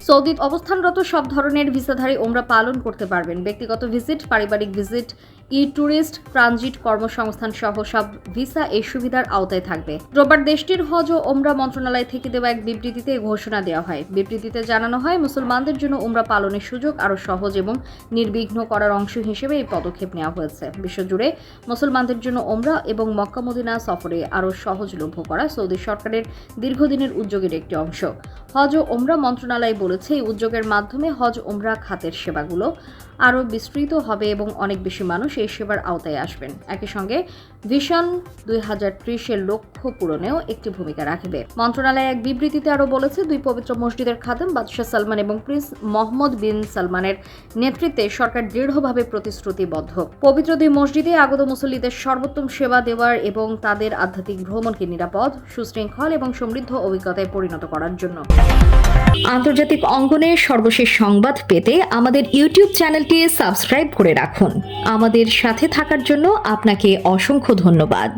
সৌদিতে অবস্থানরত সব ধরনের ভিসাধারী ওমরা পালন করতে পারবেন। ব্যক্তিগত ভিজিট, পারিবারিক ভিজিট, ট্যুরিস্ট, ট্রানজিট, কর্মসংস্থান সহ সব ভিসা এই সুবিধার আওতায় থাকবে। রোববার দেশটির হজ ও ওমরা মন্ত্রণালয় থেকে দেওয়া এক বিবৃতিতে ঘোষণা দেওয়া হয়। বিবৃতিতে জানানো হয়, মুসলমানদের জন্য ওমরা পালনের সুযোগ আরও সহজ এবং নির্বিঘ্ন করার অংশ হিসেবে এই পদক্ষেপ নেওয়া হয়েছে। বিশ্বজুড়ে মুসলমানদের জন্য ওমরা এবং মক্কা মদিনা সফরে আরও সহজলভ্য করা সৌদি সরকারের দীর্ঘদিনের উদ্যোগের একটি অংশ। হজ ও ওমরা মন্ত্রণালয় বলেছে, এই উদ্যোগের মাধ্যমে হজ ওমরা খাতের সেবাগুলো আরও বিস্তৃত হবে এবং অনেক বেশি মানুষ এই সেবার আওতায় আসবেন। একই সঙ্গে ভিশন 2030-এর লক্ষ্য পূরণেও একটি ভূমিকা রাখবে। মন্ত্রণালয় এক বিবৃতিতে আরও বলেছে, দুই পবিত্র মসজিদের খাদেম বাদশাহ সালমান এবং প্রিন্স মোহাম্মদ বিন সালমানের নেতৃত্বে সরকার দৃঢ়ভাবে প্রতিশ্রুতিবদ্ধ পবিত্র দুই মসজিদে আগত মুসল্লিদের সর্বোত্তম সেবা দেওয়ার এবং তাদের আধ্যাত্মিক ভ্রমণকে নিরাপদ, সুশৃঙ্খল এবং সমৃদ্ধ অভিজ্ঞতায় পরিণত করার জন্য। আন্তর্জাতিক অঙ্গনে সর্বশেষ সংবাদ পেতে আমাদের ইউটিউব চ্যানেলটি সাবস্ক্রাইব করে রাখুন। আমাদের সাথে থাকার জন্য আপনাকে অসংখ্য ধন্যবাদ।